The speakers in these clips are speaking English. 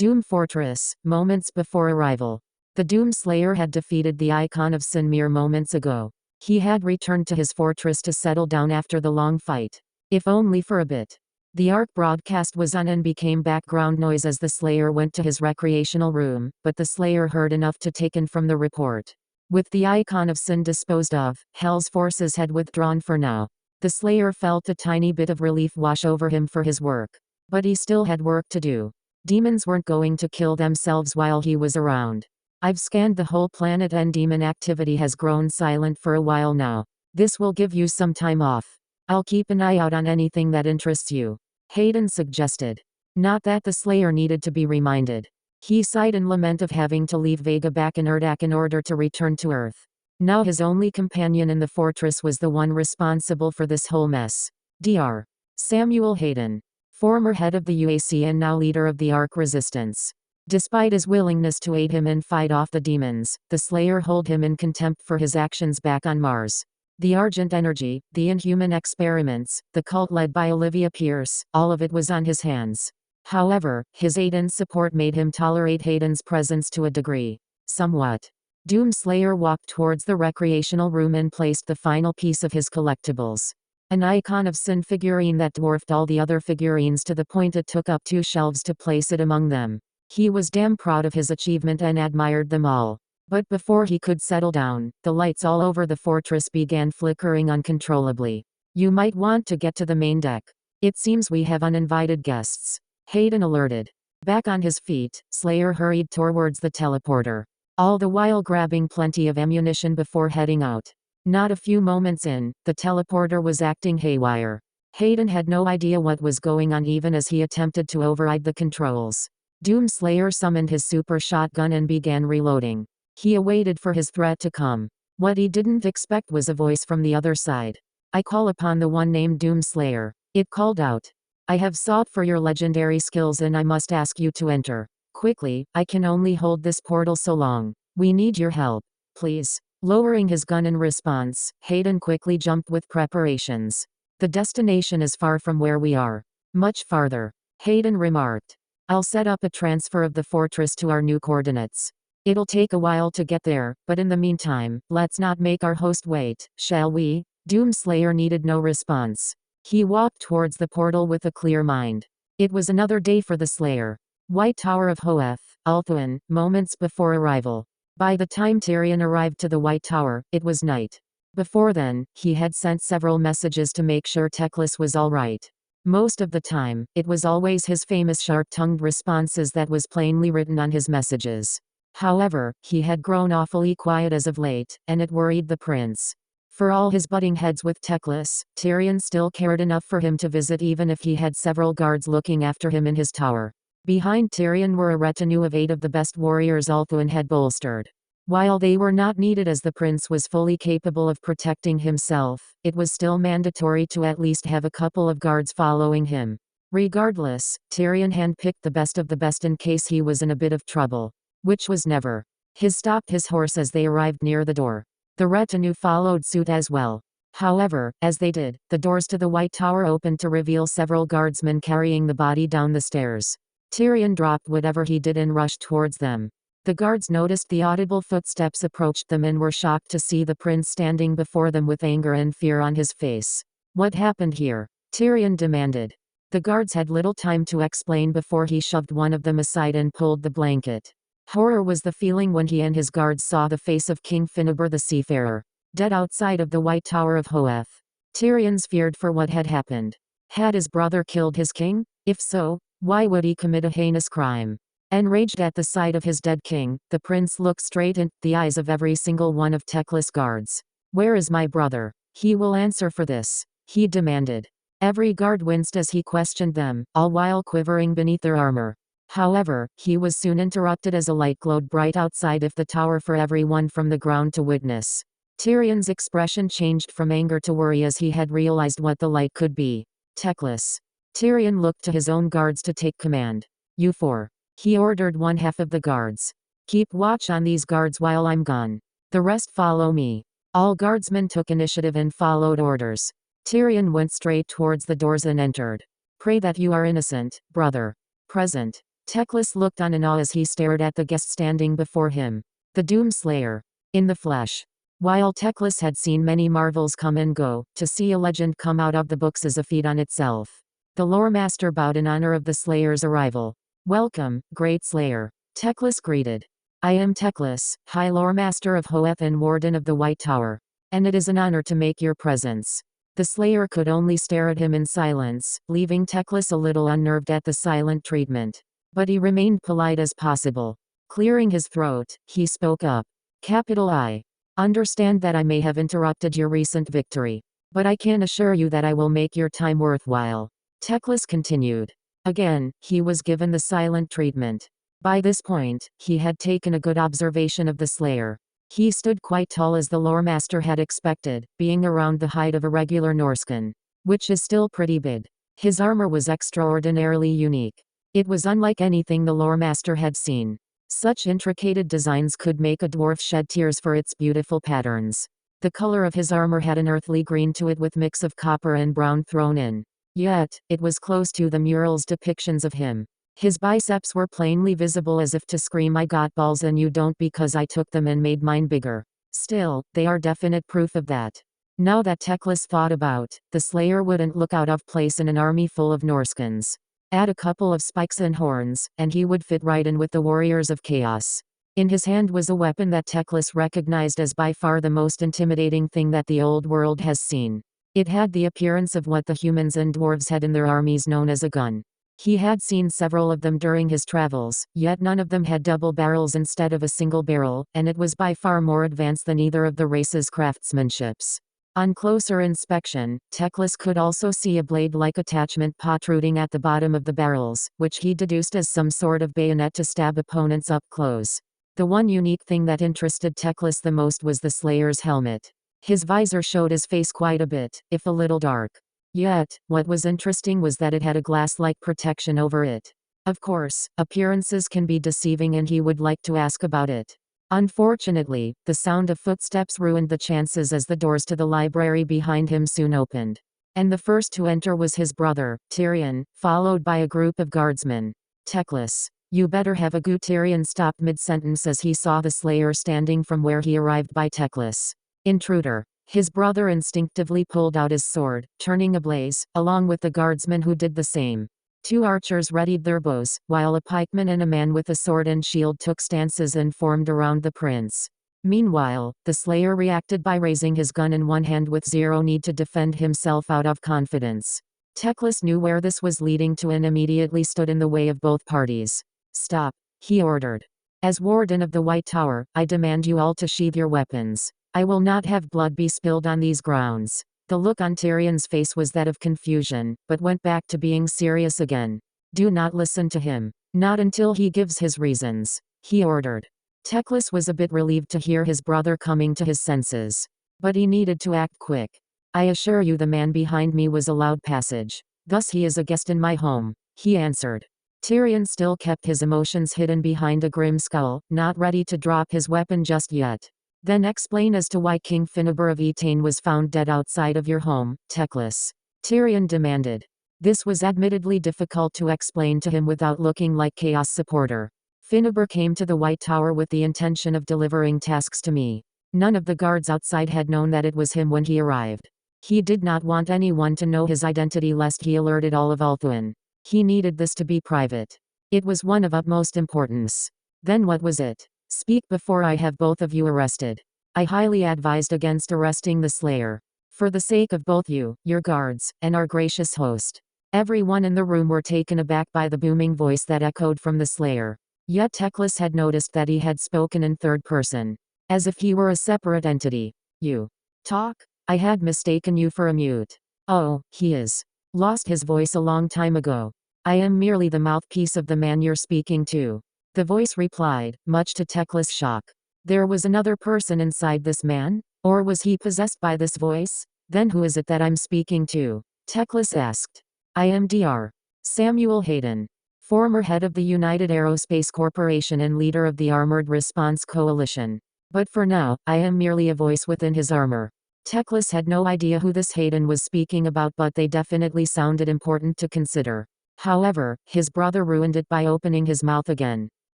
Doom Fortress, moments before arrival. The Doom Slayer had defeated the Icon of Sin mere moments ago. He had returned to his fortress to settle down after the long fight. If only for a bit. The Ark broadcast was on and became background noise as the Slayer went to his recreational room, but the Slayer heard enough to take in from the report. With the Icon of Sin disposed of, Hell's forces had withdrawn for now. The Slayer felt a tiny bit of relief wash over him for his work. But he still had work to do. Demons weren't going to kill themselves while he was around. I've scanned the whole planet and demon activity has grown silent for a while now. This will give you some time off. I'll keep an eye out on anything that interests you. Hayden suggested. Not that the Slayer needed to be reminded. He sighed in lament of having to leave Vega back in Urdak in order to return to Earth. Now his only companion in the fortress was the one responsible for this whole mess. Dr. Samuel Hayden. Former head of the UAC and now leader of the Ark Resistance. Despite his willingness to aid him and fight off the demons, the Slayer held him in contempt for his actions back on Mars. The Argent Energy, the Inhuman experiments, the cult led by Olivia Pierce, all of it was on his hands. However, his aid and support made him tolerate Hayden's presence to a degree. Somewhat. Doom Slayer walked towards the recreational room and placed the final piece of his collectibles. An Icon of Sin figurine that dwarfed all the other figurines to the point it took up 2 shelves to place it among them. He was damn proud of his achievement and admired them all. But before he could settle down, the lights all over the fortress began flickering uncontrollably. You might want to get to the main deck. It seems we have uninvited guests. Hayden alerted. Back on his feet, Slayer hurried towards the teleporter. All the while grabbing plenty of ammunition before heading out. Not a few moments in, the teleporter was acting haywire. Hayden had no idea what was going on even as he attempted to override the controls. Doom Slayer summoned his super shotgun and began reloading. He awaited for his threat to come. What he didn't expect was a voice from the other side. I call upon the one named Doom Slayer. It called out. I have sought for your legendary skills and I must ask you to enter. Quickly, I can only hold this portal so long. We need your help. Please. Lowering his gun in response, Hayden quickly jumped with preparations. The destination is far from where we are. Much farther. Hayden remarked. I'll set up a transfer of the fortress to our new coordinates. It'll take a while to get there, but in the meantime, let's not make our host wait, shall we? Doom Slayer needed no response. He walked towards the portal with a clear mind. It was another day for the Slayer. White Tower of Hoeth, Althuan, moments before arrival. By the time Tyrion arrived to the White Tower, it was night. Before then, he had sent several messages to make sure Teclis was all right. Most of the time, it was always his famous sharp-tongued responses that was plainly written on his messages. However, he had grown awfully quiet as of late, and it worried the prince. For all his butting heads with Teclis, Tyrion still cared enough for him to visit even if he had several guards looking after him in his tower. Behind Tyrion were a retinue of 8 of the best warriors Althuan had bolstered. While they were not needed as the prince was fully capable of protecting himself, it was still mandatory to at least have a couple of guards following him. Regardless, Tyrion handpicked the best of the best in case he was in a bit of trouble. Which was never. He stopped his horse as they arrived near the door. The retinue followed suit as well. However, as they did, the doors to the White Tower opened to reveal several guardsmen carrying the body down the stairs. Tyrion dropped whatever he did and rushed towards them. The guards noticed the audible footsteps approached them and were shocked to see the prince standing before them with anger and fear on his face. What happened here? Tyrion demanded. The guards had little time to explain before he shoved one of them aside and pulled the blanket. Horror was the feeling when he and his guards saw the face of King Finneber the Seafarer, dead outside of the White Tower of Hoeth. Tyrion's feared for what had happened. Had his brother killed his king? If so, why would he commit a heinous crime? Enraged at the sight of his dead king, the prince looked straight into the eyes of every single one of Teclis' guards. Where is my brother? He will answer for this, he demanded. Every guard winced as he questioned them, all while quivering beneath their armor. However, he was soon interrupted as a light glowed bright outside of the tower for everyone from the ground to witness. Tyrion's expression changed from anger to worry as he had realized what the light could be. Teclis. Tyrion looked to his own guards to take command. You 4. He ordered one half of the guards. Keep watch on these guards while I'm gone. The rest follow me. All guardsmen took initiative and followed orders. Tyrion went straight towards the doors and entered. Pray that you are innocent, brother. Present. Teclis looked on in awe as he stared at the guest standing before him. The Doom Slayer. In the flesh. While Teclis had seen many marvels come and go, to see a legend come out of the books is a feat on itself. The lore master bowed in honor of the Slayer's arrival. Welcome, great Slayer. Teclis greeted. I am Teclis, High Lore Master of Hoeth and Warden of the White Tower. And it is an honor to make your presence. The Slayer could only stare at him in silence, leaving Teclis a little unnerved at the silent treatment. But he remained polite as possible. Clearing his throat, he spoke up. Capital I. Understand that I may have interrupted your recent victory. But I can assure you that I will make your time worthwhile. Teclis continued. Again, he was given the silent treatment. By this point, he had taken a good observation of the Slayer. He stood quite tall as the lore master had expected, being around the height of a regular Norscan. Which is still pretty big. His armor was extraordinarily unique. It was unlike anything the lore master had seen. Such intricate designs could make a dwarf shed tears for its beautiful patterns. The color of his armor had an earthly green to it with mix of copper and brown thrown in. Yet, it was close to the mural's depictions of him. His biceps were plainly visible as if to scream I got balls and you don't because I took them and made mine bigger. Still, they are definite proof of that. Now that Teclis thought about, the Slayer wouldn't look out of place in an army full of Norscans. Add a couple of spikes and horns, and he would fit right in with the warriors of chaos. In his hand was a weapon that Teclis recognized as by far the most intimidating thing that the old world has seen. It had the appearance of what the humans and dwarves had in their armies known as a gun. He had seen several of them during his travels, yet none of them had double barrels instead of a single barrel, and it was by far more advanced than either of the race's craftsmanships. On closer inspection, Teclis could also see a blade-like attachment protruding at the bottom of the barrels, which he deduced as some sort of bayonet to stab opponents up close. The one unique thing that interested Teclis the most was the Slayer's helmet. His visor showed his face quite a bit, if a little dark. Yet, what was interesting was that it had a glass-like protection over it. Of course, appearances can be deceiving and he would like to ask about it. Unfortunately, the sound of footsteps ruined the chances as the doors to the library behind him soon opened. And the first to enter was his brother, Tyrion, followed by a group of guardsmen. Teclis. You better have a go. Tyrion stopped mid-sentence as he saw the Slayer standing from where he arrived by Teclis. Intruder. His brother instinctively pulled out his sword, turning ablaze, along with the guardsmen who did the same. 2 archers readied their bows, while a pikeman and a man with a sword and shield took stances and formed around the prince. Meanwhile, the Slayer reacted by raising his gun in one hand with zero need to defend himself out of confidence. Teclis knew where this was leading to and immediately stood in the way of both parties. Stop, he ordered. As Warden of the White Tower, I demand you all to sheathe your weapons. I will not have blood be spilled on these grounds. The look on Tyrion's face was that of confusion, but went back to being serious again. Do not listen to him. Not until he gives his reasons, he ordered. Teclis was a bit relieved to hear his brother coming to his senses. But he needed to act quick. I assure you the man behind me was allowed passage. Thus he is a guest in my home, he answered. Tyrion still kept his emotions hidden behind a grim scowl, not ready to drop his weapon just yet. Then explain as to why King Finnebor of Etain was found dead outside of your home, Teclis. Tyrion demanded. This was admittedly difficult to explain to him without looking like chaos supporter. Finnebor came to the White Tower with the intention of delivering tasks to me. None of the guards outside had known that it was him when he arrived. He did not want anyone to know his identity lest he alerted all of Ulthuan. He needed this to be private. It was one of utmost importance. Then what was it? Speak before I have both of you arrested. I highly advised against arresting the Slayer. For the sake of both you, your guards, and our gracious host. Everyone in the room were taken aback by the booming voice that echoed from the Slayer. Yet Teclis had noticed that he had spoken in third person. As if he were a separate entity. You talk? I had mistaken you for a mute. Oh, he is. Lost his voice a long time ago. I am merely the mouthpiece of the man you're speaking to. The voice replied, much to Teclis' shock. There was another person inside this man? Or was he possessed by this voice? Then who is it that I'm speaking to? Teclis asked. I am Dr. Samuel Hayden, former head of the United Aerospace Corporation and leader of the Armored Response Coalition. But for now, I am merely a voice within his armor. Teclis had no idea who this Hayden was speaking about, but they definitely sounded important to consider. However, his brother ruined it by opening his mouth again.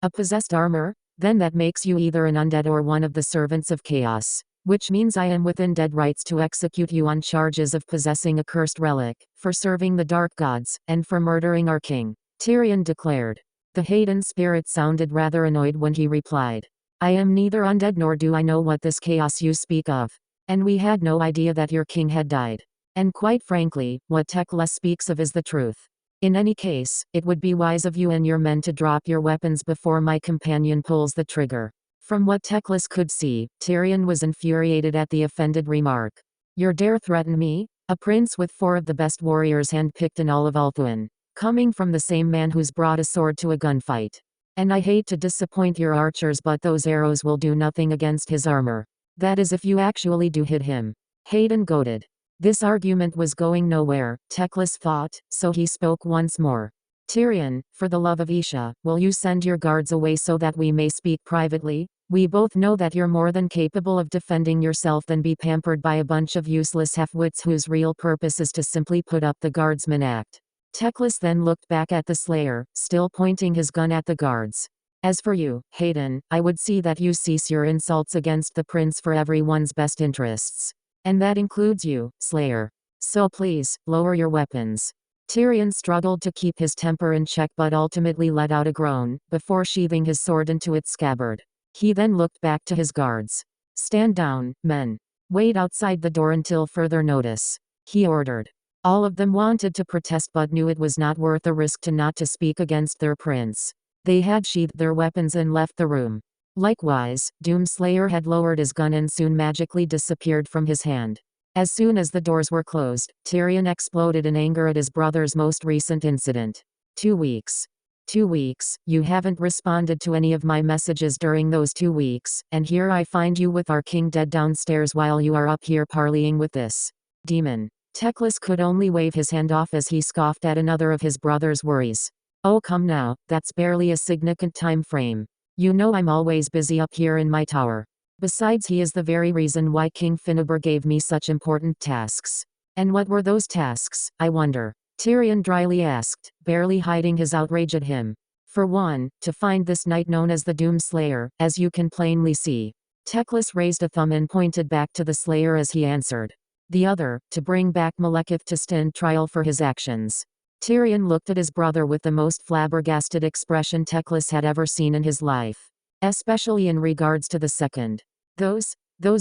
A possessed armor? Then that makes you either an undead or one of the servants of chaos. Which means I am within dead rights to execute you on charges of possessing a cursed relic, for serving the dark gods, and for murdering our king, Tyrion declared. The Hayden spirit sounded rather annoyed when he replied. I am neither undead nor do I know what this chaos you speak of. And we had no idea that your king had died. And quite frankly, what Teclis speaks of is the truth. In any case, it would be wise of you and your men to drop your weapons before my companion pulls the trigger. From what Teclis could see, Tyrion was infuriated at the offended remark. You dare threaten me? A prince with 4 of the best warriors handpicked in all of Ulthuan. Coming from the same man who's brought a sword to a gunfight. And I hate to disappoint your archers, but those arrows will do nothing against his armor. That is if you actually do hit him. Hayden goaded. This argument was going nowhere, Teclis thought, so he spoke once more. Tyrion, for the love of Isha, will you send your guards away so that we may speak privately? We both know that you're more than capable of defending yourself than be pampered by a bunch of useless half-wits whose real purpose is to simply put up the guardsman act. Teclis then looked back at the Slayer, still pointing his gun at the guards. As for you, Hayden, I would see that you cease your insults against the prince for everyone's best interests. And that includes you, Slayer. So please, lower your weapons. Tyrion struggled to keep his temper in check but ultimately let out a groan, before sheathing his sword into its scabbard. He then looked back to his guards. Stand down, men. Wait outside the door until further notice. He ordered. All of them wanted to protest but knew it was not worth the risk to not to speak against their prince. They had sheathed their weapons and left the room. Likewise, Doomslayer had lowered his gun and soon magically disappeared from his hand. As soon as the doors were closed, Tyrion exploded in anger at his brother's most recent incident. 2 weeks. 2 weeks, you haven't responded to any of my messages during those 2 weeks, and here I find you with our king dead downstairs while you are up here parleying with this demon. Teclis could only wave his hand off as he scoffed at another of his brother's worries. Oh come now, that's barely a significant time frame. You know I'm always busy up here in my tower. Besides, he is the very reason why King Finneber gave me such important tasks. And what were those tasks, I wonder? Tyrion dryly asked, barely hiding his outrage at him. For one, to find this knight known as the Doomslayer, as you can plainly see. Teclis raised a thumb and pointed back to the Slayer as he answered. The other, to bring back Malekith to stand trial for his actions. Tyrion looked at his brother with the most flabbergasted expression Teclis had ever seen in his life. Especially in regards to the second. Those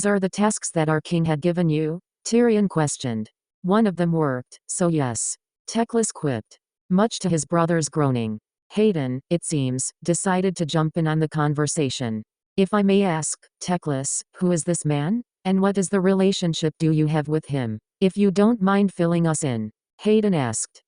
are the tasks that our king had given you? Tyrion questioned. One of them worked, so yes. Teclis quipped. Much to his brother's groaning. Hayden, it seems, decided to jump in on the conversation. If I may ask, Teclis, who is this man? And what is the relationship do you have with him? If you don't mind filling us in. Hayden asked.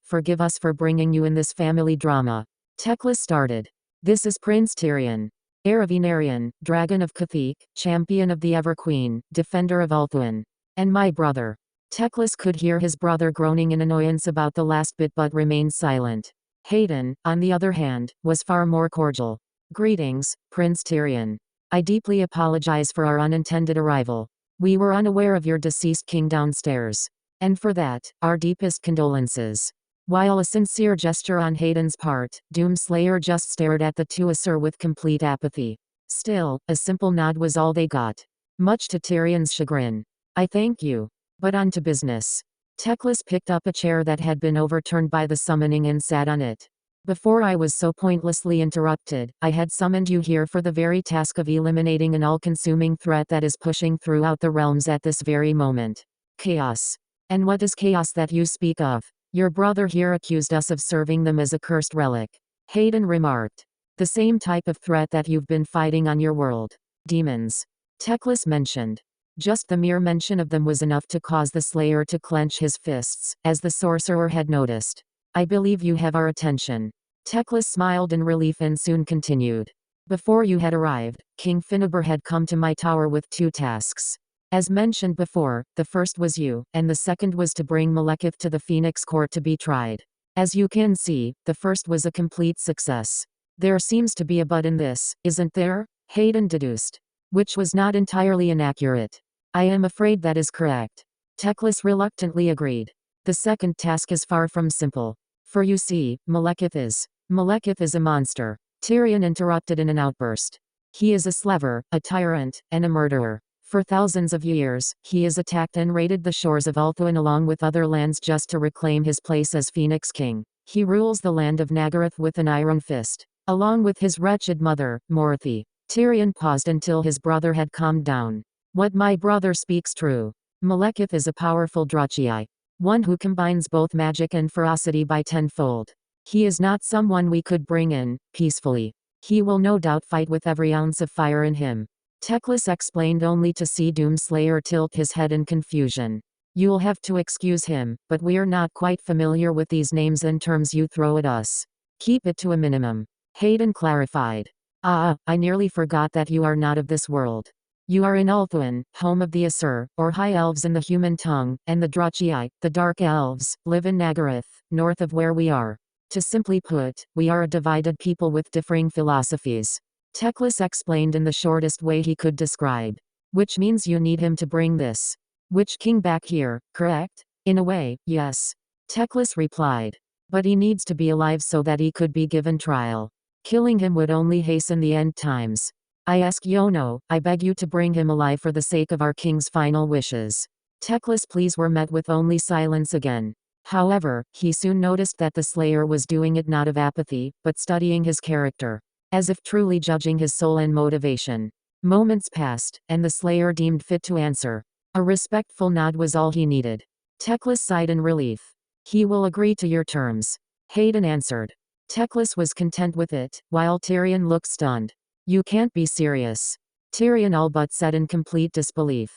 Forgive us for bringing you in this family drama. Teclis started. This is Prince Tyrion. Heir of Venarian, Dragon of Cathik, Champion of the Everqueen, Defender of Ulthuan. And my brother. Teclis could hear his brother groaning in annoyance about the last bit but remained silent. Hayden, on the other hand, was far more cordial. Greetings, Prince Tyrion. I deeply apologize for our unintended arrival. We were unaware of your deceased king downstairs. And for that, our deepest condolences. While a sincere gesture on Hayden's part, Doomslayer just stared at the two Asur with complete apathy. Still, a simple nod was all they got. Much to Tyrion's chagrin. I thank you. But on to business. Teclis picked up a chair that had been overturned by the summoning and sat on it. Before I was so pointlessly interrupted, I had summoned you here for the very task of eliminating an all-consuming threat that is pushing throughout the realms at this very moment. Chaos. And what is chaos that you speak of? Your brother here accused us of serving them as a cursed relic. Hayden remarked. The same type of threat that you've been fighting on your world. Demons. Teclis mentioned. Just the mere mention of them was enough to cause the Slayer to clench his fists, as the sorcerer had noticed. I believe you have our attention. Teclis smiled in relief and soon continued. Before you had arrived, King Finneber had come to my tower with 2 tasks. As mentioned before, the first was you, and the second was to bring Malekith to the Phoenix Court to be tried. As you can see, the first was a complete success. There seems to be a but in this, isn't there? Hayden deduced. Which was not entirely inaccurate. I am afraid that is correct. Teclis reluctantly agreed. The second task is far from simple. For you see, Malekith is a monster. Tyrion interrupted in an outburst. He is a slaver, a tyrant, and a murderer. For thousands of years, he has attacked and raided the shores of Ulthuan along with other lands just to reclaim his place as Phoenix King. He rules the land of Nagarath with an iron fist, along with his wretched mother, Morthi. Tyrion paused until his brother had calmed down. What my brother speaks true. Malekith is a powerful Drachii. One who combines both magic and ferocity by tenfold. He is not someone we could bring in, peacefully. He will no doubt fight with every ounce of fire in him. Teclis explained only to see Doomslayer tilt his head in confusion. You'll have to excuse him, but we're not quite familiar with these names and terms you throw at us. Keep it to a minimum. Hayden clarified. I nearly forgot that you are not of this world. You are in Ulthuan, home of the Aesir, or High Elves in the human tongue, and the Drachii, the Dark Elves, live in Nagarath, north of where we are. To simply put, we are a divided people with differing philosophies. Teclis explained in the shortest way he could describe. Which means you need him to bring this Witch King back here, correct? In a way, yes. Teclis replied. But he needs to be alive so that he could be given trial. Killing him would only hasten the end times. I ask Yono, I beg you to bring him alive for the sake of our king's final wishes. Teclis' pleas were met with only silence again. However, he soon noticed that the Slayer was doing it not of apathy, but studying his character. As if truly judging his soul and motivation. Moments passed, and the Slayer deemed fit to answer. A respectful nod was all he needed. Teclis sighed in relief. He will agree to your terms. Hayden answered. Teclis was content with it, while Tyrion looked stunned. You can't be serious. Tyrion all but said in complete disbelief.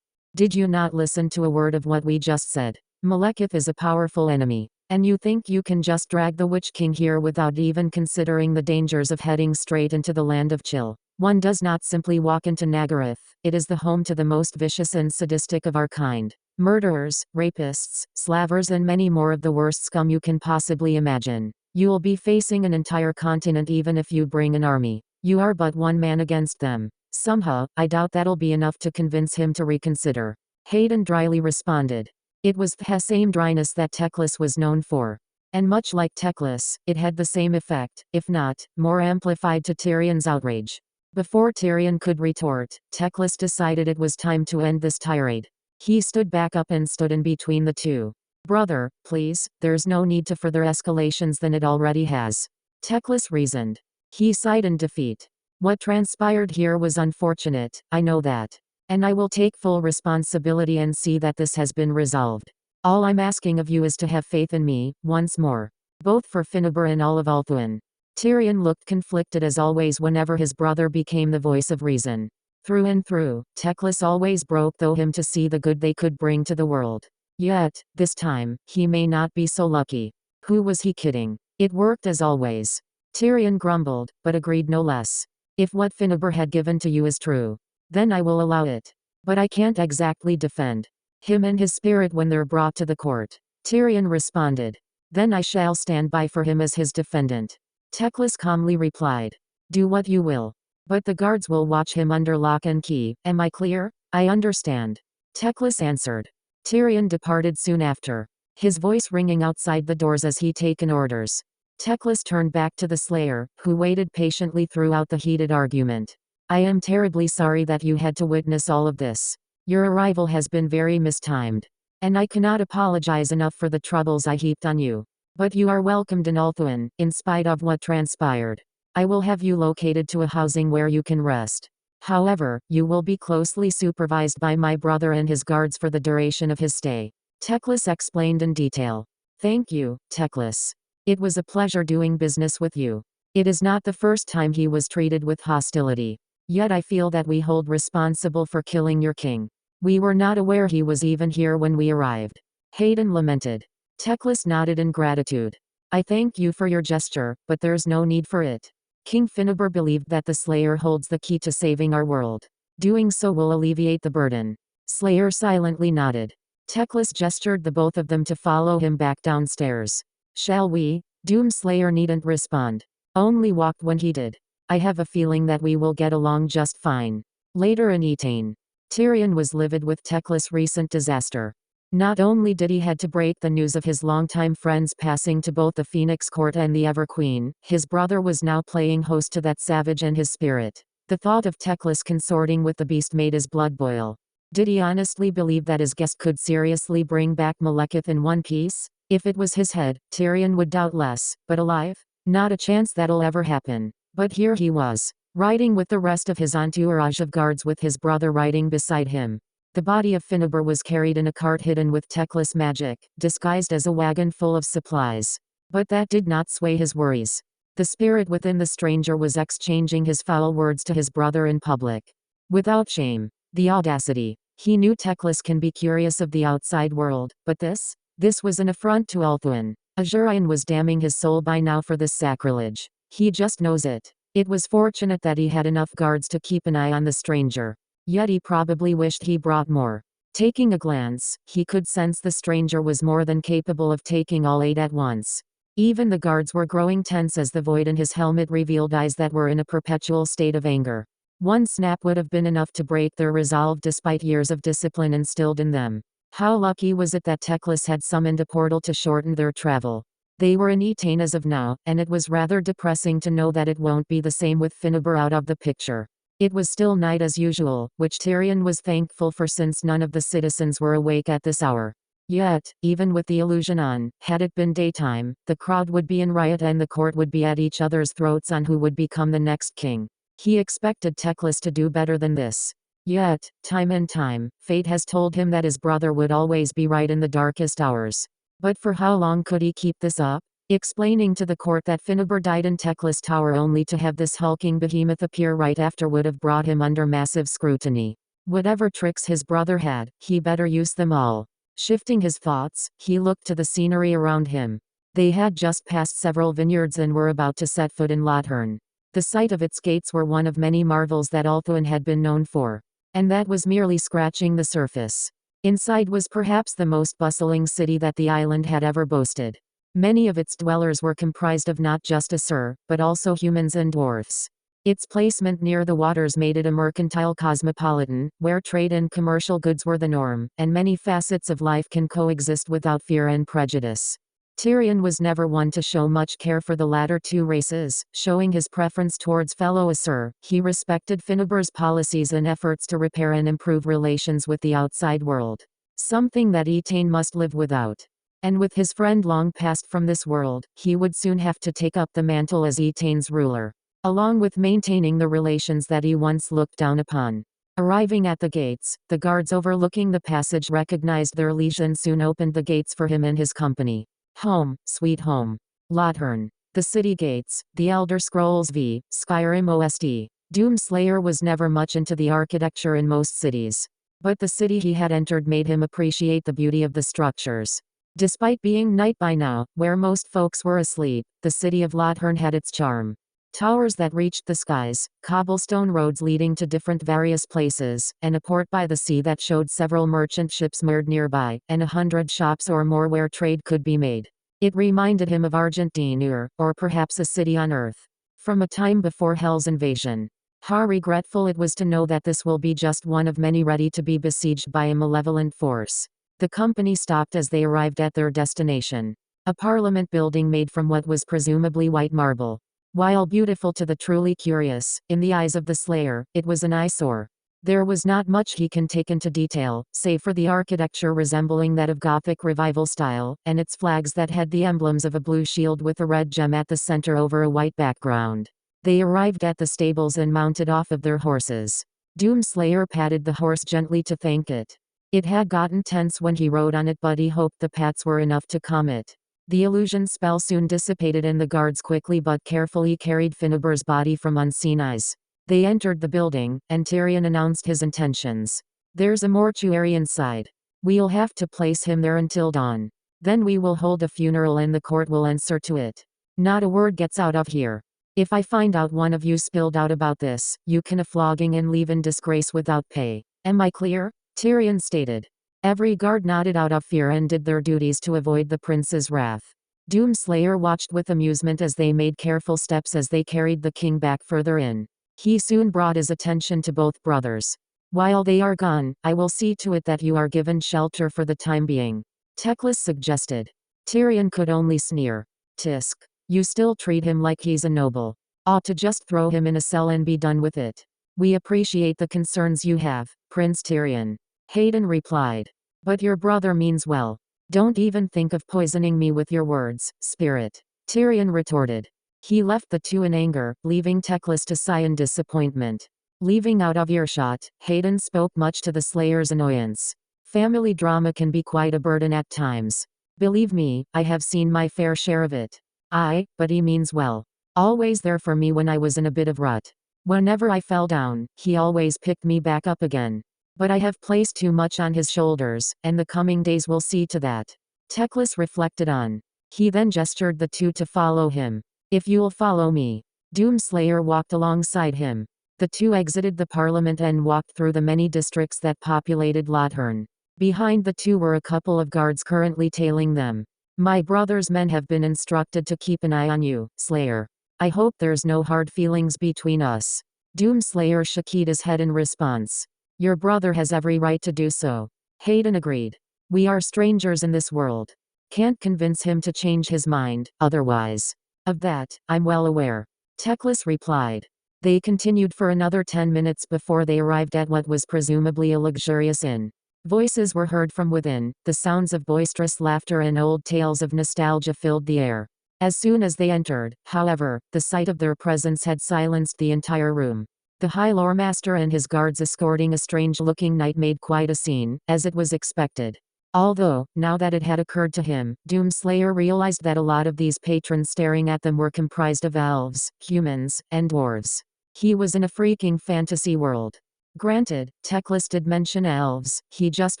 Did you not listen to a word of what we just said? Malekith is a powerful enemy. And you think you can just drag the Witch King here without even considering the dangers of heading straight into the land of chill? One does not simply walk into Nagarath. It is the home to the most vicious and sadistic of our kind. Murderers, rapists, slavers and many more of the worst scum you can possibly imagine. You'll be facing an entire continent even if you bring an army. You are but one man against them. Somehow, I doubt that'll be enough to convince him to reconsider. Hayden dryly responded. It was the same dryness that Teclis was known for. And much like Teclis, it had the same effect, if not, more amplified to Tyrion's outrage. Before Tyrion could retort, Teclis decided it was time to end this tirade. He stood back up and stood in between the two. Brother, please, there's no need to further escalations than it already has. Teclis reasoned. He sighed in defeat. What transpired here was unfortunate, I know that. And I will take full responsibility and see that this has been resolved. All I'm asking of you is to have faith in me, once more. Both for Finneber and all of Ulthuan. Tyrion looked conflicted as always whenever his brother became the voice of reason. Through and through, Teclis always broke through him to see the good they could bring to the world. Yet, this time, he may not be so lucky. Who was he kidding? It worked as always. Tyrion grumbled, but agreed no less. If what Finneber had given to you is true, then I will allow it. But I can't exactly defend him and his spirit when they're brought to the court. Tyrion responded. Then I shall stand by for him as his defendant. Teclis calmly replied. Do what you will. But the guards will watch him under lock and key, am I clear? I understand. Teclis answered. Tyrion departed soon after, his voice ringing outside the doors as he taken orders. Teclis turned back to the Slayer, who waited patiently throughout the heated argument. I am terribly sorry that you had to witness all of this. Your arrival has been very mistimed. And I cannot apologize enough for the troubles I heaped on you. But you are welcomed in Ulthuan, in spite of what transpired. I will have you located to a housing where you can rest. However, you will be closely supervised by my brother and his guards for the duration of his stay. Teclis explained in detail. Thank you, Teclis. It was a pleasure doing business with you. It is not the first time he was treated with hostility. Yet I feel that we hold responsible for killing your king. We were not aware he was even here when we arrived. Hayden lamented. Teclis nodded in gratitude. I thank you for your gesture, but there's no need for it. King Finneber believed that the Slayer holds the key to saving our world. Doing so will alleviate the burden. Slayer silently nodded. Teclis gestured the both of them to follow him back downstairs. Shall we? Doomslayer needn't respond. Only walked when he did. I have a feeling that we will get along just fine. Later in Etain. Tyrion was livid with Teclis' recent disaster. Not only did he had to break the news of his longtime friend's passing to both the Phoenix Court and the Ever Queen, his brother was now playing host to that savage in his spirit. The thought of Teclis consorting with the beast made his blood boil. Did he honestly believe that his guest could seriously bring back Malekith in one piece? If it was his head, Tyrion would doubt less, but alive? Not a chance that'll ever happen. But here he was, riding with the rest of his entourage of guards with his brother riding beside him. The body of Finneber was carried in a cart hidden with Teclis magic, disguised as a wagon full of supplies. But that did not sway his worries. The spirit within the stranger was exchanging his foul words to his brother in public. Without shame. The audacity. He knew Teclis can be curious of the outside world, but this was an affront to Ulthuan. Azurian was damning his soul by now for this sacrilege. He just knows it. It was fortunate that he had enough guards to keep an eye on the stranger. Yet he probably wished he brought more. Taking a glance, he could sense the stranger was more than capable of taking all 8 at once. Even the guards were growing tense as the void in his helmet revealed eyes that were in a perpetual state of anger. One snap would have been enough to break their resolve despite years of discipline instilled in them. How lucky was it that Teclis had summoned a portal to shorten their travel. They were in Etain as of now, and it was rather depressing to know that it won't be the same with Finneber out of the picture. It was still night as usual, which Tyrion was thankful for since none of the citizens were awake at this hour. Yet, even with the illusion on, had it been daytime, the crowd would be in riot and the court would be at each other's throats on who would become the next king. He expected Teclis to do better than this. Yet, time and time, fate has told him that his brother would always be right in the darkest hours. But for how long could he keep this up? Explaining to the court that Finneber died in Teclis Tower only to have this hulking behemoth appear right after would have brought him under massive scrutiny. Whatever tricks his brother had, he better use them all. Shifting his thoughts, he looked to the scenery around him. They had just passed several vineyards and were about to set foot in Lothern. The sight of its gates were one of many marvels that Ulthuan had been known for. And that was merely scratching the surface. Inside was perhaps the most bustling city that the island had ever boasted. Many of its dwellers were comprised of not just Asur, but also humans and dwarfs. Its placement near the waters made it a mercantile cosmopolitan, where trade and commercial goods were the norm, and many facets of life can coexist without fear and prejudice. Tyrion was never one to show much care for the latter two races, showing his preference towards fellow Asur. He respected Finneber's policies and efforts to repair and improve relations with the outside world. Something that Etain must live without. And with his friend long passed from this world, he would soon have to take up the mantle as Etain's ruler, along with maintaining the relations that he once looked down upon. Arriving at the gates, the guards overlooking the passage recognized their liege and soon opened the gates for him and his company. Home, sweet home. Lothern. The city gates, the Elder Scrolls v. Skyrim OST. Doomslayer was never much into the architecture in most cities. But the city he had entered made him appreciate the beauty of the structures. Despite being night by now, where most folks were asleep, the city of Lothern had its charm. Towers that reached the skies, cobblestone roads leading to various places, and a port by the sea that showed several merchant ships moored nearby, and 100 shops or more where trade could be made. It reminded him of Argentine, or perhaps a city on Earth. From a time before Hell's invasion. How regretful it was to know that this will be just one of many ready to be besieged by a malevolent force. The company stopped as they arrived at their destination. A parliament building made from what was presumably white marble. While beautiful to the truly curious, in the eyes of the Slayer, it was an eyesore. There was not much he can take into detail, save for the architecture resembling that of Gothic Revival style, and its flags that had the emblems of a blue shield with a red gem at the center over a white background. They arrived at the stables and mounted off of their horses. Doomslayer patted the horse gently to thank it. It had gotten tense when he rode on it, but he hoped the pats were enough to calm it. The illusion spell soon dissipated and the guards quickly but carefully carried Finneber's body from unseen eyes. They entered the building, and Tyrion announced his intentions. "There's a mortuary inside. We'll have to place him there until dawn. Then we will hold a funeral and the court will answer to it. Not a word gets out of here. If I find out one of you spilled out about this, you can a flogging and leave in disgrace without pay. Am I clear?" Tyrion stated. Every guard nodded out of fear and did their duties to avoid the prince's wrath. Doomslayer watched with amusement as they made careful steps as they carried the king back further in. He soon brought his attention to both brothers. While they are gone, I will see to it that you are given shelter for the time being. Teclis suggested. Tyrion could only sneer. Tisk. You still treat him like he's a noble. Ought to just throw him in a cell and be done with it. We appreciate the concerns you have, Prince Tyrion. Hayden replied. But your brother means well. Don't even think of poisoning me with your words, spirit. Tyrion retorted. He left the two in anger, leaving Teclis to sigh in disappointment. Leaving out of earshot, Hayden spoke much to the Slayer's annoyance. Family drama can be quite a burden at times. Believe me, I have seen my fair share of it. But he means well. Always there for me when I was in a bit of rut. Whenever I fell down, he always picked me back up again. But I have placed too much on his shoulders, and the coming days will see to that. Teclis reflected on. He then gestured the two to follow him. If you'll follow me. Doomslayer walked alongside him. The two exited the parliament and walked through the many districts that populated Lothern. Behind the two were a couple of guards currently tailing them. My brother's men have been instructed to keep an eye on you, Slayer. I hope there's no hard feelings between us. Doomslayer shook his head in response. Your brother has every right to do so. Hayden agreed. We are strangers in this world. Can't convince him to change his mind, otherwise. Of that, I'm well aware. Teclis replied. They continued for another 10 minutes before they arrived at what was presumably a luxurious inn. Voices were heard from within, the sounds of boisterous laughter and old tales of nostalgia filled the air. As soon as they entered, however, the sight of their presence had silenced the entire room. The High Loremaster and his guards escorting a strange-looking knight made quite a scene, as it was expected. Although, now that it had occurred to him, Doomslayer realized that a lot of these patrons staring at them were comprised of elves, humans, and dwarves. He was in a freaking fantasy world. Granted, Teclis did mention elves, he just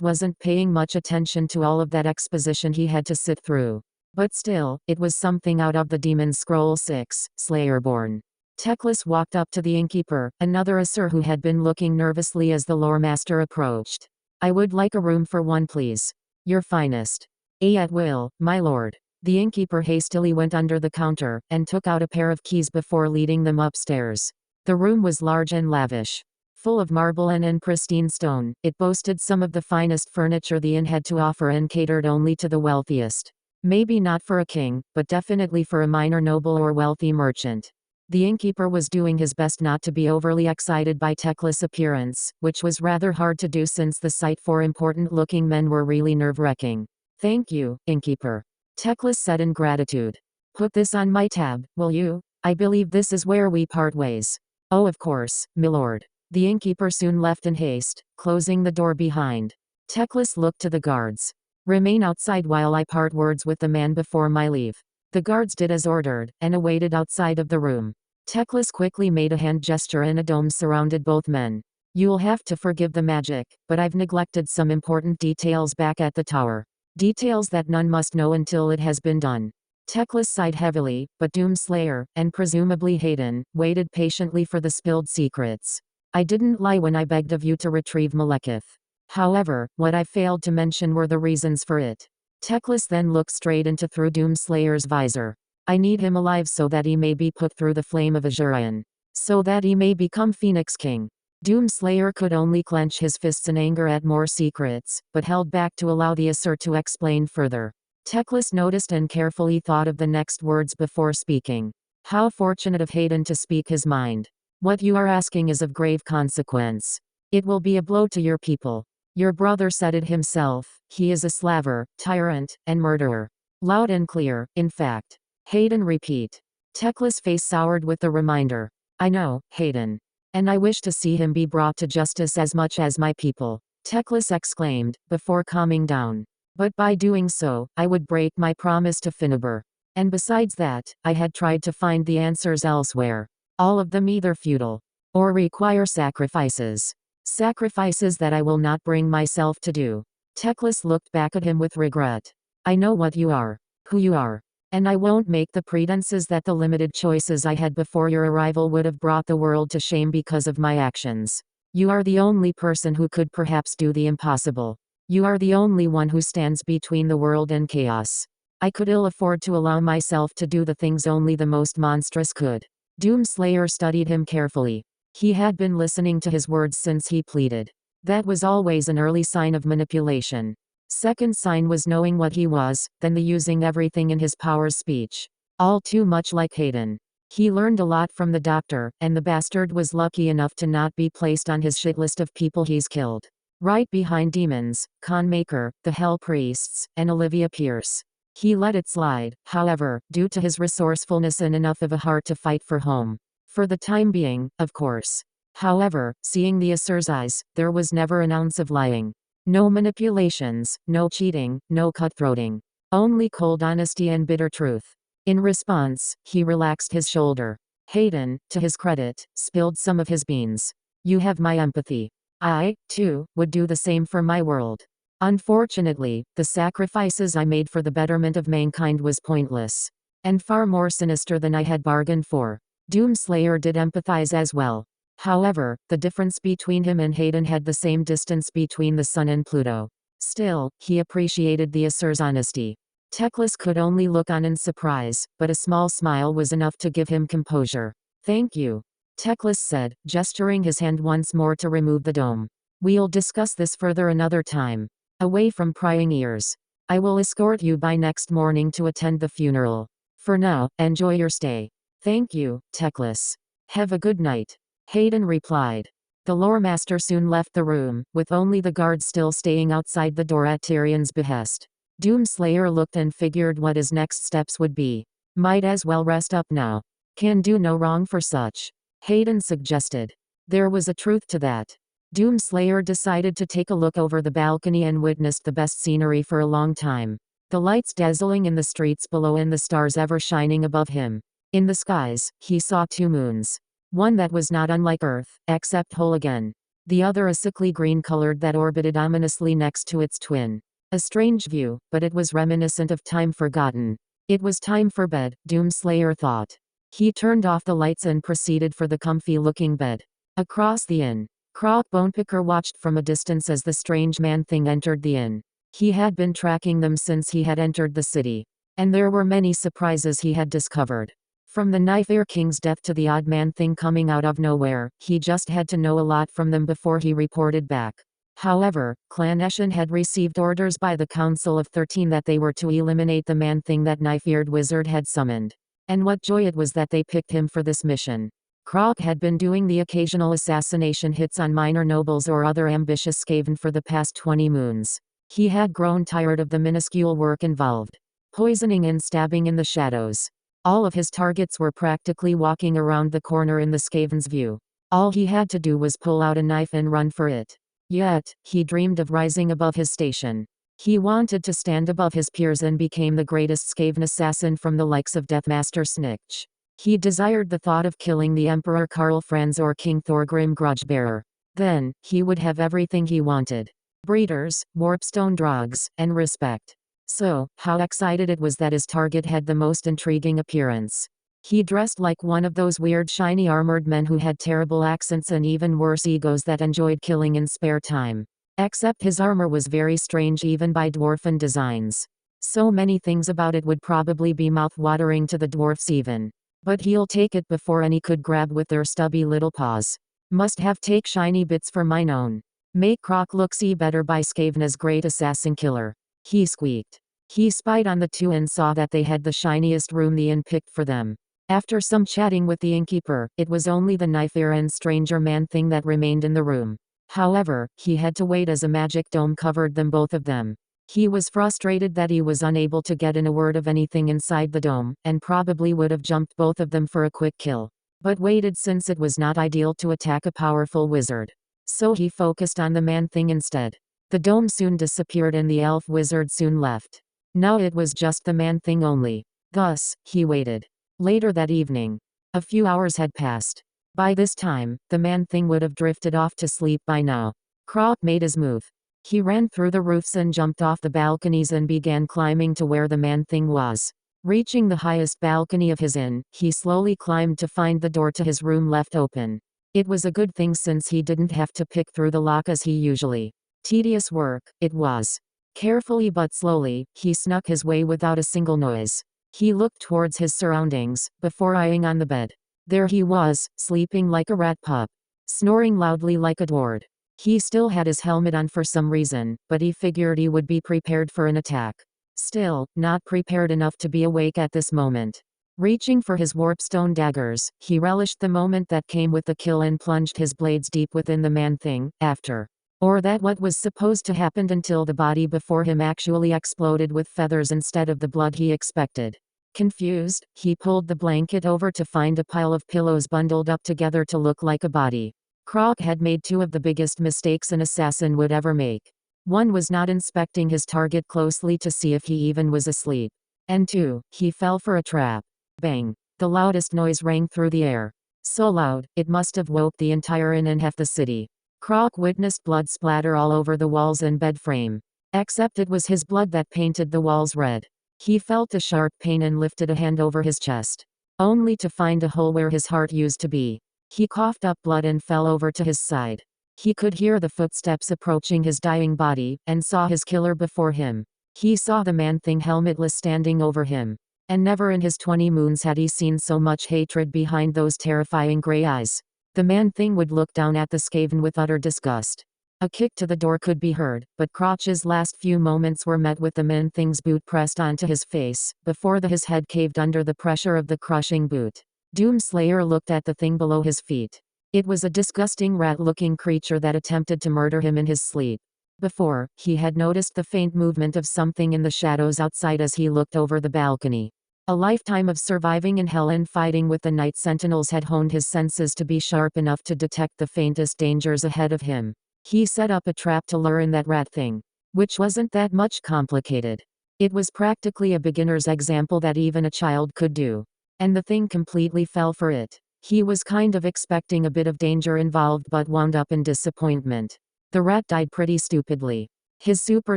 wasn't paying much attention to all of that exposition he had to sit through. But still, it was something out of the Demon's Scroll 6, Slayerborn. Teclis walked up to the innkeeper, another Asur who had been looking nervously as the Loremaster approached. I would like a room for one please. Your finest. At will, my lord. The innkeeper hastily went under the counter, and took out a pair of keys before leading them upstairs. The room was large and lavish. Full of marble and in pristine stone, it boasted some of the finest furniture the inn had to offer and catered only to the wealthiest. Maybe not for a king, but definitely for a minor noble or wealthy merchant. The innkeeper was doing his best not to be overly excited by Teclis' appearance, which was rather hard to do since the sight for important-looking men were really nerve-wracking. Thank you, innkeeper. Teclis said in gratitude. Put this on my tab, will you? I believe this is where we part ways. Oh, of course, milord. The innkeeper soon left in haste, closing the door behind. Teclis looked to the guards. Remain outside while I part words with the man before my leave. The guards did as ordered, and awaited outside of the room. Teclis quickly made a hand gesture and a dome surrounded both men. You'll have to forgive the magic, but I've neglected some important details back at the tower. Details that none must know until it has been done. Teclis sighed heavily, but Doomslayer, and presumably Hayden, waited patiently for the spilled secrets. I didn't lie when I begged of you to retrieve Malekith. However, what I failed to mention were the reasons for it. Teclis then looked straight into through Doomslayer's visor. I need him alive so that he may be put through the flame of Azurion. So that he may become Phoenix King. Doomslayer could only clench his fists in anger at more secrets, but held back to allow the Asur to explain further. Teclis noticed and carefully thought of the next words before speaking. How fortunate of Hayden to speak his mind. What you are asking is of grave consequence. It will be a blow to your people. Your brother said it himself, he is a slaver, tyrant, and murderer. Loud and clear, in fact. Hayden repeat. Teclis' face soured with the reminder. I know, Hayden. And I wish to see him be brought to justice as much as my people. Teclis exclaimed, before calming down. But by doing so, I would break my promise to Finneber. And besides that, I had tried to find the answers elsewhere. All of them either futile. Or require sacrifices. Sacrifices that I will not bring myself to do. Teclis looked back at him with regret. I know what you are. Who you are. And I won't make the pretenses that the limited choices I had before your arrival would have brought the world to shame because of my actions. You are the only person who could perhaps do the impossible. You are the only one who stands between the world and chaos. I could ill afford to allow myself to do the things only the most monstrous could. Doomslayer studied him carefully. He had been listening to his words since he pleaded. That was always an early sign of manipulation. Second sign was knowing what he was, then the using everything in his powers speech. All too much like Hayden. He learned a lot from the doctor, and the bastard was lucky enough to not be placed on his shit list of people he's killed. Right behind demons, Conmaker, the Hell Priests, and Olivia Pierce. He let it slide, however, due to his resourcefulness and enough of a heart to fight for home. For the time being, of course. However, seeing the Asur's eyes, there was never an ounce of lying. No manipulations, no cheating, no cutthroating. Only cold honesty and bitter truth. In response, he relaxed his shoulder. Hayden, to his credit, spilled some of his beans. You have my empathy. I, too, would do the same for my world. Unfortunately, the sacrifices I made for the betterment of mankind was pointless. And far more sinister than I had bargained for. Doomslayer did empathize as well. However, the difference between him and Hayden had the same distance between the Sun and Pluto. Still, he appreciated the Asur's honesty. Teclis could only look on in surprise, but a small smile was enough to give him composure. Thank you. Teclis said, gesturing his hand once more to remove the dome. We'll discuss this further another time. Away from prying ears. I will escort you by next morning to attend the funeral. For now, enjoy your stay. Thank you, Teclis. Have a good night. Hayden replied. The lore master soon left the room, with only the guards still staying outside the door at Tyrion's behest. Doomslayer looked and figured what his next steps would be. Might as well rest up now. Can do no wrong for such. Hayden suggested. There was a truth to that. Doomslayer decided to take a look over the balcony and witnessed the best scenery for a long time. The lights dazzling in the streets below and the stars ever shining above him. In the skies, he saw two moons. One that was not unlike Earth, except whole again. The other a sickly green colored that orbited ominously next to its twin. A strange view, but it was reminiscent of time forgotten. It was time for bed, Doomslayer thought. He turned off the lights and proceeded for the comfy-looking bed. Across the inn, Croc Bonepicker watched from a distance as the strange man-thing entered the inn. He had been tracking them since he had entered the city. And there were many surprises he had discovered. From the Knife-Ear King's death to the odd man-thing coming out of nowhere, he just had to know a lot from them before he reported back. However, Clan Eshin had received orders by the Council of 13 that they were to eliminate the man-thing that Knife-Eared Wizard had summoned. And what joy it was that they picked him for this mission. Croc had been doing the occasional assassination hits on minor nobles or other ambitious skaven for the past 20 moons. He had grown tired of the minuscule work involved. Poisoning and stabbing in the shadows. All of his targets were practically walking around the corner in the skaven's view. All he had to do was pull out a knife and run for it. Yet, he dreamed of rising above his station. He wanted to stand above his peers and became the greatest skaven assassin from the likes of Deathmaster Snitch. He desired the thought of killing the Emperor Karl Franz or King Thorgrim Grudgebearer. Then, he would have everything he wanted. Breeders, warpstone drugs, and respect. So, how excited it was that his target had the most intriguing appearance. He dressed like one of those weird shiny armored men who had terrible accents and even worse egos that enjoyed killing in spare time. Except his armor was very strange even by dwarfen designs. So many things about it would probably be mouth-watering to the dwarfs even. But he'll take it before any could grab with their stubby little paws. Must have take shiny bits for mine own. Make Croc look see better by Skaven as great assassin killer. He squeaked. He spied on the two and saw that they had the shiniest room the inn picked for them. After some chatting with the innkeeper, it was only the Knife-Ear and stranger man-thing that remained in the room. However, he had to wait as a magic dome covered them both of them. He was frustrated that he was unable to get in a word of anything inside the dome, and probably would have jumped both of them for a quick kill. But waited since it was not ideal to attack a powerful wizard. So he focused on the man-thing instead. The dome soon disappeared and the elf wizard soon left. Now it was just the man-thing only. Thus, he waited. Later that evening. A few hours had passed. By this time, the man-thing would have drifted off to sleep by now. Croc made his move. He ran through the roofs and jumped off the balconies and began climbing to where the man-thing was. Reaching the highest balcony of his inn, he slowly climbed to find the door to his room left open. It was a good thing since he didn't have to pick through the lock as he usually. Tedious work, it was. Carefully but slowly, he snuck his way without a single noise. He looked towards his surroundings, before eyeing on the bed. There he was, sleeping like a rat pup. Snoring loudly like a dwarf. He still had his helmet on for some reason, but he figured he would be prepared for an attack. Still, not prepared enough to be awake at this moment. Reaching for his warpstone daggers, he relished the moment that came with the kill and plunged his blades deep within the man-thing, after. Or that what was supposed to happen until the body before him actually exploded with feathers instead of the blood he expected. Confused, he pulled the blanket over to find a pile of pillows bundled up together to look like a body. Croc had made two of the biggest mistakes an assassin would ever make. One was not inspecting his target closely to see if he even was asleep. And two, he fell for a trap. Bang! The loudest noise rang through the air. So loud, it must have woke the entire inn and half the city. Croc witnessed blood splatter all over the walls and bed frame. Except it was his blood that painted the walls red. He felt a sharp pain and lifted a hand over his chest. Only to find a hole where his heart used to be. He coughed up blood and fell over to his side. He could hear the footsteps approaching his dying body, and saw his killer before him. He saw the man-thing helmetless standing over him. And never in his 20 moons had he seen so much hatred behind those terrifying gray eyes. The man-thing would look down at the skaven with utter disgust. A kick to the door could be heard, but Crotch's last few moments were met with the man-thing's boot pressed onto his face, before his head caved under the pressure of the crushing boot. Doomslayer looked at the thing below his feet. It was a disgusting rat-looking creature that attempted to murder him in his sleep. Before, he had noticed the faint movement of something in the shadows outside as he looked over the balcony. A lifetime of surviving in hell and fighting with the night sentinels had honed his senses to be sharp enough to detect the faintest dangers ahead of him. He set up a trap to lure in that rat thing. Which wasn't that much complicated. It was practically a beginner's example that even a child could do. And the thing completely fell for it. He was kind of expecting a bit of danger involved but wound up in disappointment. The rat died pretty stupidly. His super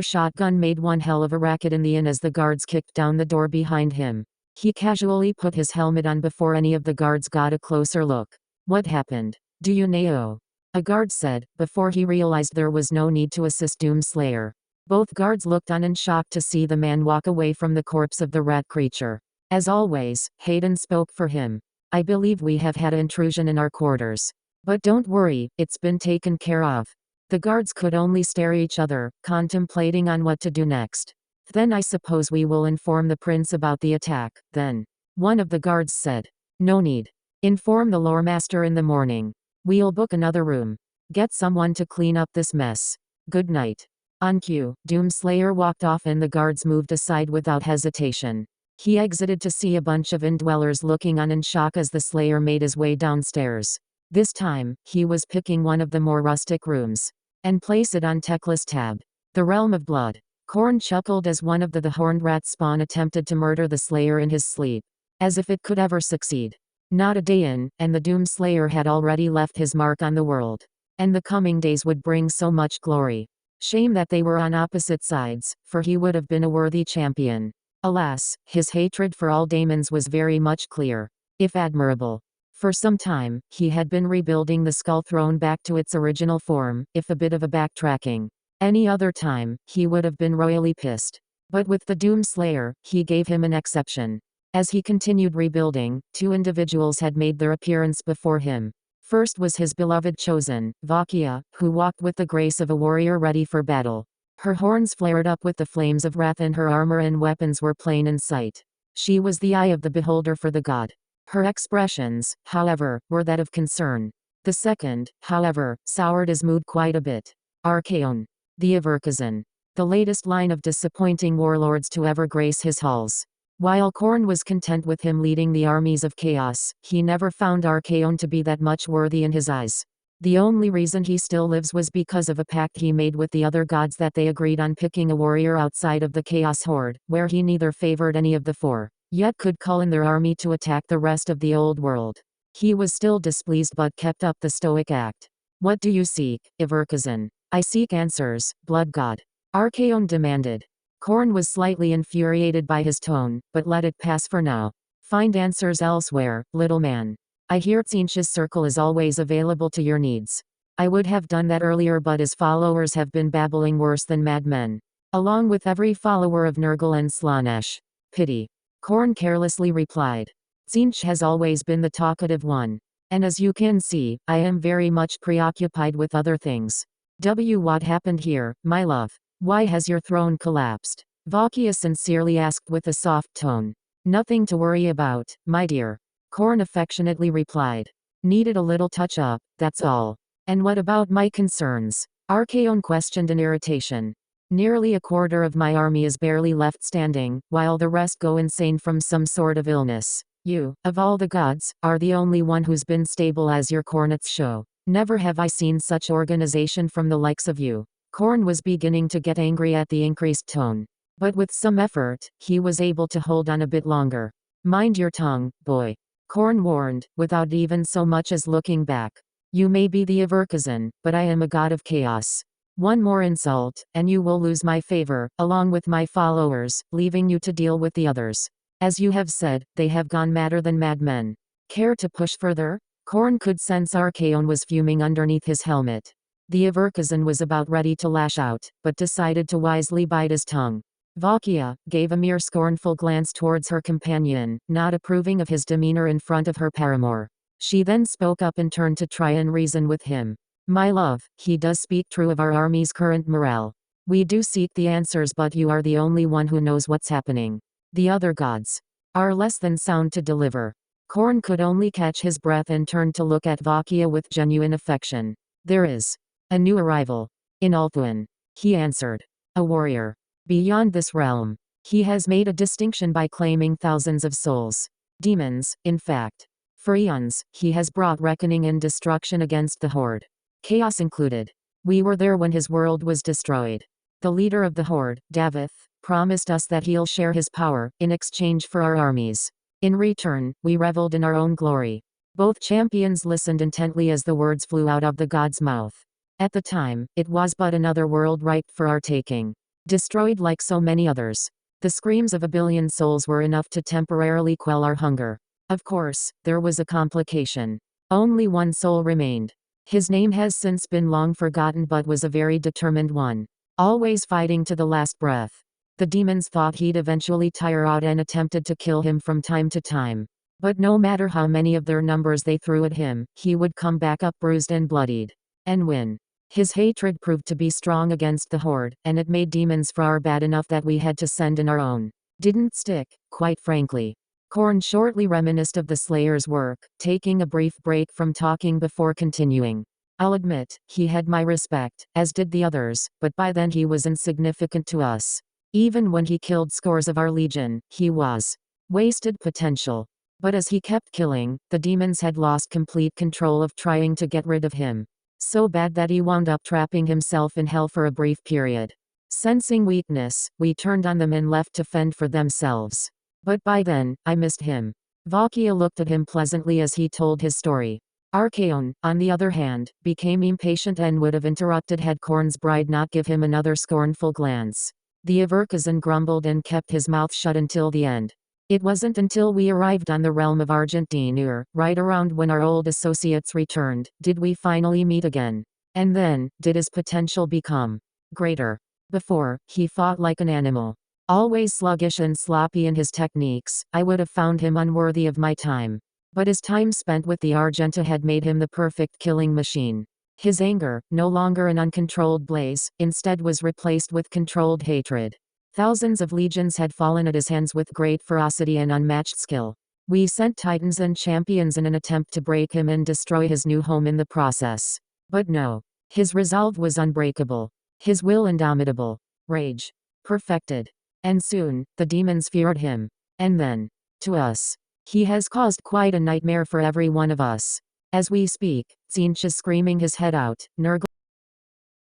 shotgun made one hell of a racket in the inn as the guards kicked down the door behind him. He casually put his helmet on before any of the guards got a closer look. What happened? Do you know? A guard said, before he realized there was no need to assist Doomslayer. Both guards looked on in shock to see the man walk away from the corpse of the rat creature. As always, Hayden spoke for him. I believe we have had an intrusion in our quarters. But don't worry, it's been taken care of. The guards could only stare at each other, contemplating on what to do next. Then I suppose we will inform the prince about the attack, then. One of the guards said. No need. Inform the loremaster in the morning. We'll book another room. Get someone to clean up this mess. Good night. On cue, Doomslayer walked off and the guards moved aside without hesitation. He exited to see a bunch of indwellers looking on in shock as the Slayer made his way downstairs. This time, he was picking one of the more rustic rooms. And place it on Teclis tab. The Realm of Blood. Khorne chuckled as one of the horned rat spawn attempted to murder the Slayer in his sleep. As if it could ever succeed. Not a day in, and the Doomslayer had already left his mark on the world. And the coming days would bring so much glory. Shame that they were on opposite sides, for he would have been a worthy champion. Alas, his hatred for all daemons was very much clear. If admirable. For some time, he had been rebuilding the Skull Throne back to its original form, if a bit of a backtracking. Any other time, he would have been royally pissed. But with the Doomslayer, he gave him an exception. As he continued rebuilding, two individuals had made their appearance before him. First was his beloved chosen, Vakia, who walked with the grace of a warrior ready for battle. Her horns flared up with the flames of wrath and her armor and weapons were plain in sight. She was the eye of the beholder for the god. Her expressions, however, were that of concern. The second, however, soured his mood quite a bit. Archaon. The Averkazan. The latest line of disappointing warlords to ever grace his halls. While Khorne was content with him leading the armies of chaos, he never found Archaon to be that much worthy in his eyes. The only reason he still lives was because of a pact he made with the other gods that they agreed on picking a warrior outside of the Chaos Horde, where he neither favored any of the four, yet could call in their army to attack the rest of the old world. He was still displeased but kept up the stoic act. What do you seek, Averkazan? I seek answers, blood god. Archaon demanded. Khorne was slightly infuriated by his tone, but let it pass for now. Find answers elsewhere, little man. I hear Tzeentch's circle is always available to your needs. I would have done that earlier but his followers have been babbling worse than madmen. Along with every follower of Nurgle and Slaanesh. Pity. Khorne carelessly replied. Tzeentch has always been the talkative one. And as you can see, I am very much preoccupied with other things. What happened here, my love? Why has your throne collapsed? Valkia sincerely asked with a soft tone. Nothing to worry about, my dear. Khorne affectionately replied. Needed a little touch-up, that's all. And what about my concerns? Archaon questioned in irritation. Nearly a quarter of my army is barely left standing, while the rest go insane from some sort of illness. You, of all the gods, are the only one who's been stable as your cornets show. Never have I seen such organization from the likes of you. Khorne was beginning to get angry at the increased tone. But with some effort, he was able to hold on a bit longer. Mind your tongue, boy. Khorne warned, without even so much as looking back. You may be the Averkazan, but I am a god of chaos. One more insult, and you will lose my favor, along with my followers, leaving you to deal with the others. As you have said, they have gone madder than madmen. Care to push further? Khorne could sense Archaon was fuming underneath his helmet. The Averkazan was about ready to lash out, but decided to wisely bite his tongue. Valkia gave a mere scornful glance towards her companion, not approving of his demeanor in front of her paramour. She then spoke up and turned to try and reason with him. My love, he does speak true of our army's current morale. We do seek the answers, but you are the only one who knows what's happening. The other gods are less than sound to deliver. Khorne could only catch his breath and turned to look at Valkia with genuine affection. There is a new arrival in Ulthuan, he answered. A warrior beyond this realm. He has made a distinction by claiming thousands of souls. Demons, in fact. For eons, he has brought reckoning and destruction against the Horde. Chaos included. We were there when his world was destroyed. The leader of the Horde, Davith, promised us that he'll share his power, in exchange for our armies. In return, we reveled in our own glory. Both champions listened intently as the words flew out of the god's mouth. At the time, it was but another world ripe for our taking. Destroyed like so many others. The screams of a billion souls were enough to temporarily quell our hunger. Of course, there was a complication. Only one soul remained. His name has since been long forgotten, but was a very determined one. Always fighting to the last breath. The demons thought he'd eventually tire out and attempted to kill him from time to time. But no matter how many of their numbers they threw at him, he would come back up bruised and bloodied. And win. His hatred proved to be strong against the Horde, and it made demons far bad enough that we had to send in our own. Didn't stick, quite frankly. Khorne shortly reminisced of the Slayer's work, taking a brief break from talking before continuing. I'll admit, he had my respect, as did the others, but by then he was insignificant to us. Even when he killed scores of our legion, he was wasted potential. But as he kept killing, the demons had lost complete control of trying to get rid of him. So bad that he wound up trapping himself in hell for a brief period. Sensing weakness, we turned on them and left to fend for themselves. But by then, I missed him. Valkia looked at him pleasantly as he told his story. Archaon, on the other hand, became impatient and would have interrupted had Khorne's bride not give him another scornful glance. The Averkazan grumbled and kept his mouth shut until the end. It wasn't until we arrived on the realm of Argentinur, right around when our old associates returned, did we finally meet again. And then, did his potential become greater. Before, he fought like an animal. Always sluggish and sloppy in his techniques, I would have found him unworthy of my time. But his time spent with the Argenta had made him the perfect killing machine. His anger, no longer an uncontrolled blaze, instead was replaced with controlled hatred. Thousands of legions had fallen at his hands with great ferocity and unmatched skill. We sent titans and champions in an attempt to break him and destroy his new home in the process. But no. His resolve was unbreakable. His will indomitable. Rage. Perfected. And soon, the demons feared him. And then, to us. He has caused quite a nightmare for every one of us. As we speak, Tzeentch is screaming his head out, Nurgle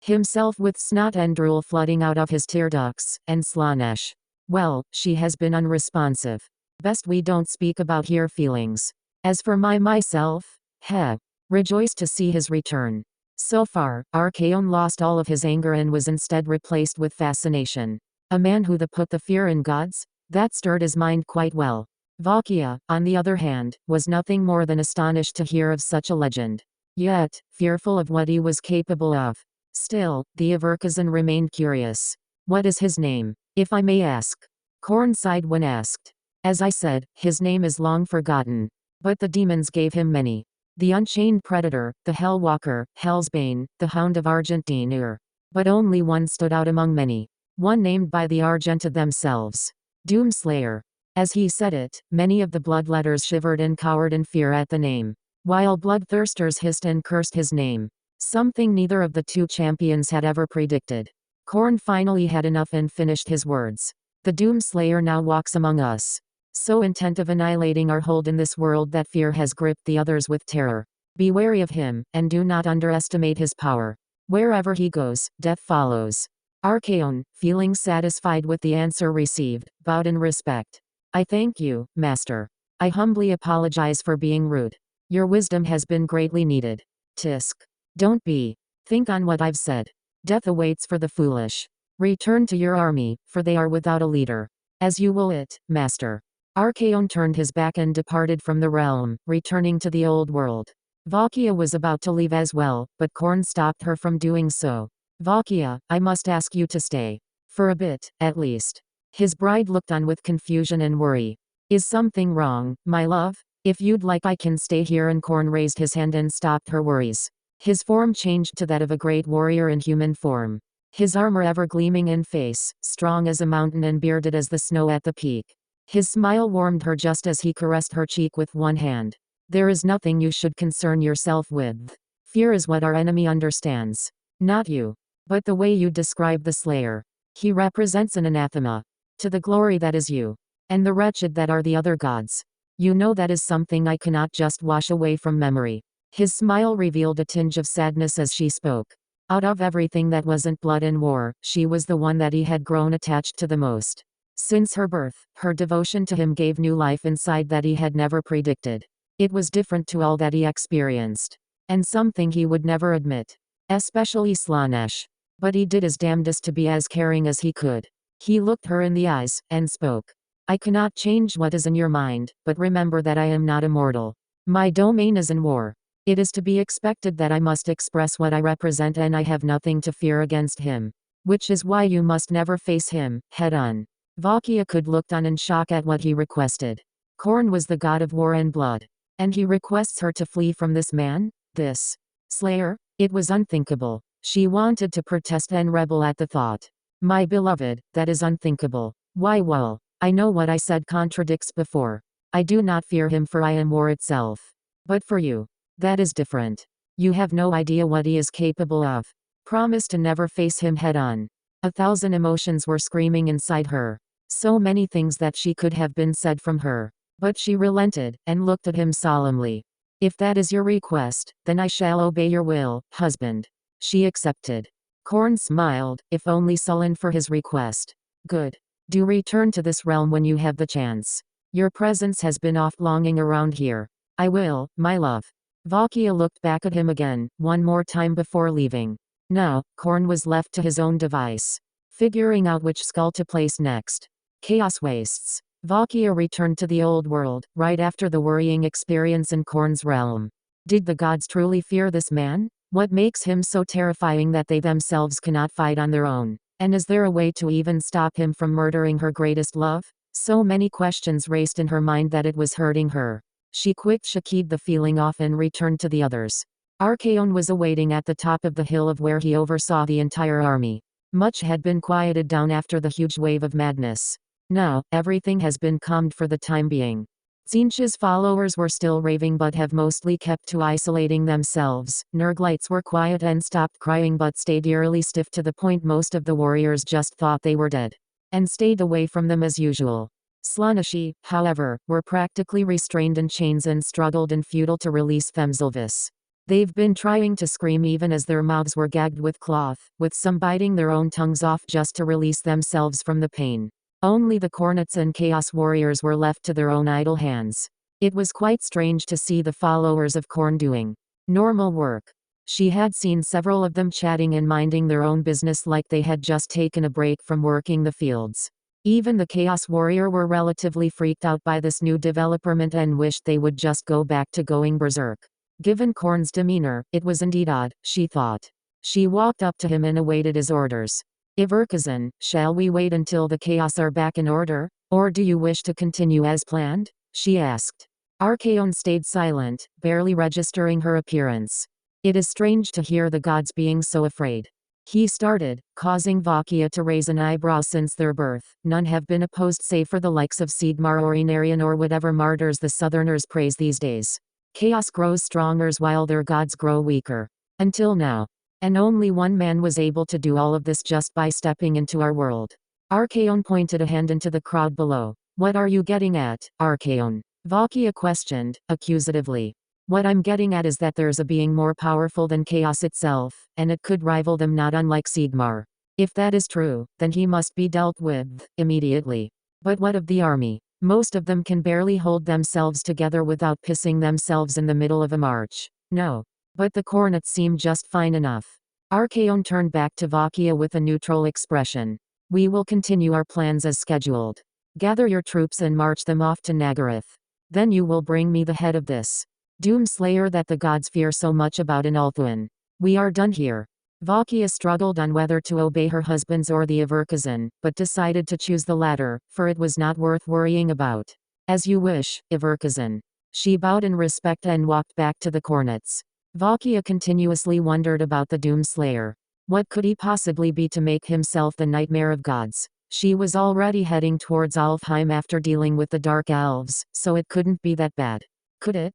himself with snot and drool flooding out of his tear ducts, and Slaanesh. Well, she has been unresponsive. Best we don't speak about her feelings. As for myself, rejoiced to see his return. So far, Archaon lost all of his anger and was instead replaced with fascination. A man who put the fear in gods? That stirred his mind quite well. Valkia, on the other hand, was nothing more than astonished to hear of such a legend. Yet, fearful of what he was capable of. Still, the Averkazan remained curious. What is his name, if I may ask? Khorne sighed when asked. As I said, his name is long forgotten. But the demons gave him many. The Unchained Predator, the Hellwalker, Hellsbane, the Hound of Argentine. But only one stood out among many. One named by the Argenta themselves. Doomslayer. As he said it, many of the bloodletters shivered and cowered in fear at the name, while bloodthirsters hissed and cursed his name. Something neither of the two champions had ever predicted. Khorne finally had enough and finished his words. The Doomslayer now walks among us. So intent of annihilating our hold in this world that fear has gripped the others with terror. Be wary of him, and do not underestimate his power. Wherever he goes, death follows. Archaon, feeling satisfied with the answer received, bowed in respect. I thank you, Master. I humbly apologize for being rude. Your wisdom has been greatly needed. Tisk. Don't be. Think on what I've said. Death awaits for the foolish. Return to your army, for they are without a leader. As you will it, Master. Archaon turned his back and departed from the realm, returning to the old world. Valkia was about to leave as well, but Khorne stopped her from doing so. Valkia, I must ask you to stay. For a bit, at least. His bride looked on with confusion and worry. Is something wrong, my love? If you'd like I can stay here, and Khorne raised his hand and stopped her worries. His form changed to that of a great warrior in human form. His armor ever gleaming in face, strong as a mountain and bearded as the snow at the peak. His smile warmed her just as he caressed her cheek with one hand. There is nothing you should concern yourself with. Fear is what our enemy understands. Not you. But the way you describe the Slayer. He represents an anathema. To the glory that is you. And the wretched that are the other gods. You know that is something I cannot just wash away from memory. His smile revealed a tinge of sadness as she spoke. Out of everything that wasn't blood and war, she was the one that he had grown attached to the most. Since her birth, her devotion to him gave new life inside that he had never predicted. It was different to all that he experienced. And something he would never admit. Especially Slaanesh. But he did his damnedest to be as caring as he could. He looked her in the eyes, and spoke. I cannot change what is in your mind, but remember that I am not immortal. My domain is in war. It is to be expected that I must express what I represent, and I have nothing to fear against him. Which is why you must never face him, head on. Valkia could look on in shock at what he requested. Khorne was the god of war and blood. And he requests her to flee from this man? This Slayer? It was unthinkable. She wanted to protest and rebel at the thought. My beloved, that is unthinkable. Why, well, I know what I said contradicts before. I do not fear him, for I am war itself. But for you, that is different. You have no idea what he is capable of. Promise to never face him head on. 1,000 emotions were screaming inside her. So many things that she could have been said from her. But she relented, and looked at him solemnly. If that is your request, then I shall obey your will, husband. She accepted. Khorne smiled, if only sullen for his request. Good. Do return to this realm when you have the chance. Your presence has been oft longing around here. I will, my love. Valkia looked back at him again, one more time before leaving. Now, Khorne was left to his own device. Figuring out which skull to place next. Chaos wastes. Valkia returned to the old world, right after the worrying experience in Khorne's realm. Did the gods truly fear this man? What makes him so terrifying that they themselves cannot fight on their own? And is there a way to even stop him from murdering her greatest love? So many questions raced in her mind that it was hurting her. She quick shakied the feeling off and returned to the others. Archaon was awaiting at the top of the hill of where he oversaw the entire army. Much had been quieted down after the huge wave of madness. Now, everything has been calmed for the time being. Tzeentch's followers were still raving but have mostly kept to isolating themselves. Nerglites were quiet and stopped crying but stayed eerily stiff to the point most of the warriors just thought they were dead. And stayed away from them as usual. Slaaneshi, however, were practically restrained in chains and struggled and futile to release Themselvis. They've been trying to scream even as their mouths were gagged with cloth, with some biting their own tongues off just to release themselves from the pain. Only the Khornets and Chaos Warriors were left to their own idle hands. It was quite strange to see the followers of Khorne doing normal work. She had seen several of them chatting and minding their own business like they had just taken a break from working the fields. Even the Chaos Warrior were relatively freaked out by this new development and wished they would just go back to going berserk. Given Khorne's demeanor, it was indeed odd, she thought. She walked up to him and awaited his orders. Iverkazan, shall we wait until the Chaos are back in order, or do you wish to continue as planned? She asked. Archaon stayed silent, barely registering her appearance. It is strange to hear the gods being so afraid. He started, causing Vakia to raise an eyebrow. Since their birth, none have been opposed save for the likes of Sigmar or Inarion or whatever martyrs the Southerners praise these days. Chaos grows stronger while their gods grow weaker. Until now. And only one man was able to do all of this just by stepping into our world. Archaon pointed a hand into the crowd below. What are you getting at, Archaon? Vakia questioned, accusatively. What I'm getting at is that there's a being more powerful than chaos itself, and it could rival them, not unlike Sigmar. If that is true, then he must be dealt with, immediately. But what of the army? Most of them can barely hold themselves together without pissing themselves in the middle of a march. No. But the Khorne seem just fine enough. Archaon turned back to Vakia with a neutral expression. We will continue our plans as scheduled. Gather your troops and march them off to Nagarath. Then you will bring me the head of this Doomslayer that the gods fear so much about in Althuan. We are done here. Vakia struggled on whether to obey her husband's or the Iverkazan, but decided to choose the latter, for it was not worth worrying about. As you wish, Iverkazan. She bowed in respect and walked back to the Khornes. Vakia continuously wondered about the Doomslayer. What could he possibly be to make himself the nightmare of gods? She was already heading towards Alfheim after dealing with the Dark Elves, so it couldn't be that bad. Could it?